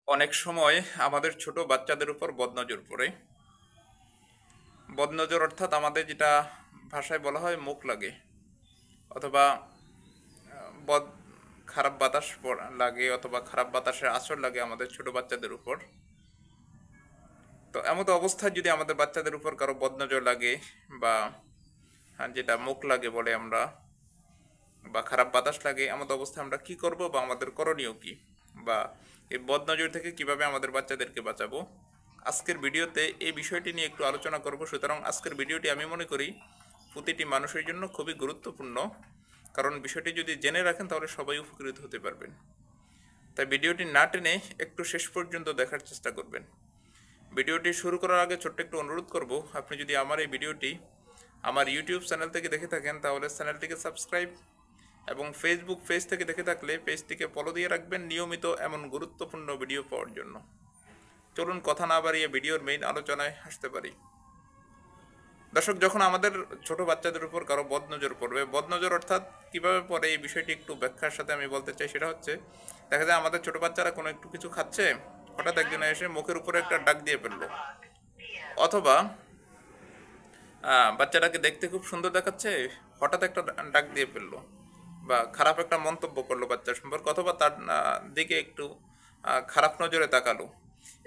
অনেক সময় আমাদের ছোট বাচ্চাদের উপর বদনজর পড়ে। বদনজর অর্থাৎ আমাদের যেটা ভাষায় বলা হয় মুখ লাগে, অথবা বদ খারাপ বাতাস লাগে, অথবা খারাপ বাতাসের আঁচড় লাগে আমাদের ছোট বাচ্চাদের উপর। তো এমত অবস্থায় যদি আমাদের বাচ্চাদের উপর কারো বদনজর লাগে, বা যেটা মুখ লাগে বলে আমরা, বা খারাপ বাতাস লাগে, এমত অবস্থায় আমরা কি করব, বা আমাদের করণীয় কি, বা এই বদনজর থেকে কিভাবে আমাদের বাচ্চাদেরকে বাঁচাবো, আজকের ভিডিওতে এই বিষয়টি নিয়ে একটু আলোচনা করব। সুতরাং আজকের ভিডিওটি আমি মনে করি প্রতিটি মানুষের জন্য খুবই গুরুত্বপূর্ণ, কারণ বিষয়টি যদি জেনে রাখেন তাহলে সবাই উপকৃত হতে পারবেন। তাই ভিডিওটি না টেনে একটু শেষ পর্যন্ত দেখার চেষ্টা করবেন। ভিডিওটি শুরু করার আগে ছোট্ট একটু অনুরোধ করব, আপনি যদি আমার এই ভিডিওটি আমার ইউটিউব চ্যানেল থেকে দেখে থাকেন তাহলে চ্যানেলটিকে সাবস্ক্রাইব, এবং ফেসবুক পেজ থেকে দেখে থাকলে পেজটিকে ফলো দিয়ে রাখবেন নিয়মিত এমন গুরুত্বপূর্ণ ভিডিও পাওয়ার জন্য। চলুন কথা না বাড়িয়ে ভিডিওর মেইন আলোচনায় আসতে পারি। দর্শক, যখন আমাদের ছোট বাচ্চাদের উপর কারো বদনজর পড়বে, বদনজর অর্থাৎ কিভাবে পড়ে এই বিষয়টি একটু ব্যাখ্যার সাথে আমি বলতে চাই। সেটা হচ্ছে, দেখা যায় আমাদের ছোট বাচ্চারা কোনো একটু কিছু খাচ্ছে, হঠাৎ একজন এসে মুখের উপরে একটা ডাক দিয়ে ফেললো, অথবা বাচ্চাটাকে দেখতে খুব সুন্দর দেখাচ্ছে, হঠাৎ একটা ডাক দিয়ে ফেললো, বা খারাপ একটা মন্তব্য করলো বাচ্চার সম্পর্কে, অথবা তার দিকে একটু খারাপ নজরে তাকালো।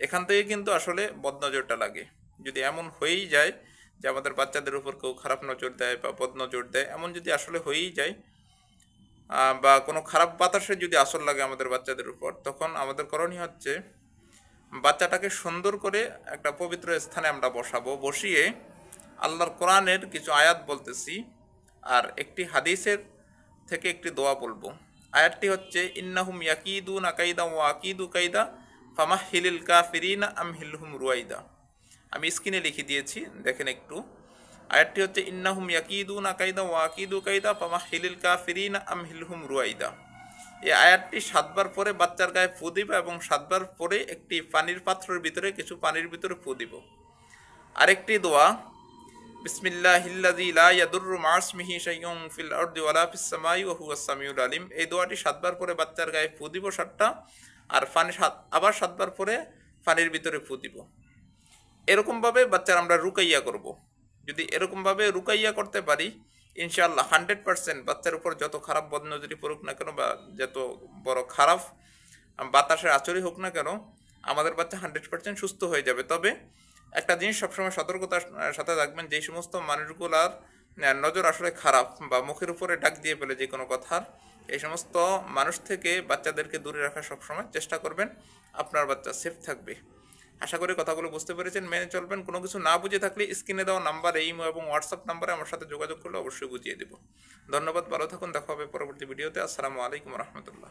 এখান থেকে কিন্তু আসলে বদনজরটা লাগে। যদি এমন হয়েই যায় যে আমাদের বাচ্চাদের উপর কেউ খারাপ নজর দেয় বা বদনজর দেয়, এমন যদি আসলে হয়েই যায়, বা কোনো খারাপ বাতাসে যদি আসর লাগে আমাদের বাচ্চাদের উপর, তখন আমাদের করণীয় হচ্ছে বাচ্চাটাকে সুন্দর করে একটা পবিত্র স্থানে আমরা বসাবো, বসিয়ে আল্লাহর কোরআনের কিছু আয়াত বলতেছি, আর একটি হাদিসের থেকে একটি দোয়া বলবো। আয়াতটি হচ্ছে, ইন্নাহুম ইয়াকিদুনা কাইদা ওয়া আকিদু কাইদা ফামাহহিলিল কাফিরিনা আমহিলহুম রুয়াইদা। আমি স্ক্রিনে লিখে দিয়েছি, দেখেন একটু। আয়াতটি হচ্ছে, ইন্নাহুম ইয়াকিদুনা কাইদা ওয়া আকিদু কাইদা ফামাহহিলিল কাফিরিনা আমহিলহুম রুয়াইদা। এই আয়াতটি 7বার পরে বাচ্চার গায়ে ফু দিব, এবং 7বার পরে একটি পানির পাত্রের ভিতরে কিছু পানির ভিতরে ফু দিব। আরেকটি দোয়া, বিসমিল্লাহিল্লাযী লা ইয়াদুররু মা ইসমিহি শাইউন ফিল আরদি ওয়ালা ফিস সামাই ওয়া হুয়াস সামিউল আলিম। এই দোয়াটি 7বার পরে বাচ্চার গায়ে ফু দিব 7টা, আর আবার 7বার পরে পানির ভিতরে ফু দিব। এরকমভাবে বাচ্চার আমরা রুকাইয়া করব। যদি এরকমভাবে রুকাইয়া করতে পারি, ইনশাআল্লাহ 100% বাচ্চার উপর যত খারাপ বদনজরি পড়ুক না কেন, বা যত বড় খারাপ বাতাসের আচরই হোক না কেন, আমাদের বাচ্চা 100% সুস্থ হয়ে যাবে। তবে একটা জিনিস সবসময় সতর্কতার সাথে রাখবেন, যেই সমস্ত মানুষগুলার নজর আসলে খারাপ, বা মুখের উপরে ডাক দিয়ে ফেলে যে কোনো কথার, এই সমস্ত মানুষ থেকে বাচ্চাদেরকে দূরে রাখার সবসময় চেষ্টা করবেন। আপনার বাচ্চা সেফ থাকবে। আশা করি কথাগুলো বুঝতে পেরেছেন, মেনে চলবেন। কোনো কিছু না বুঝে থাকলে স্ক্রিনে দেওয়া নাম্বার, ইমো এবং হোয়াটসঅ্যাপ নাম্বারে আমার সাথে যোগাযোগ করলে অবশ্যই বুঝিয়ে দেব। ধন্যবাদ, ভালো থাকুন, দেখা হবে পরবর্তী ভিডিওতে। আসসালামু আলাইকুম রহমতুল্লাহ।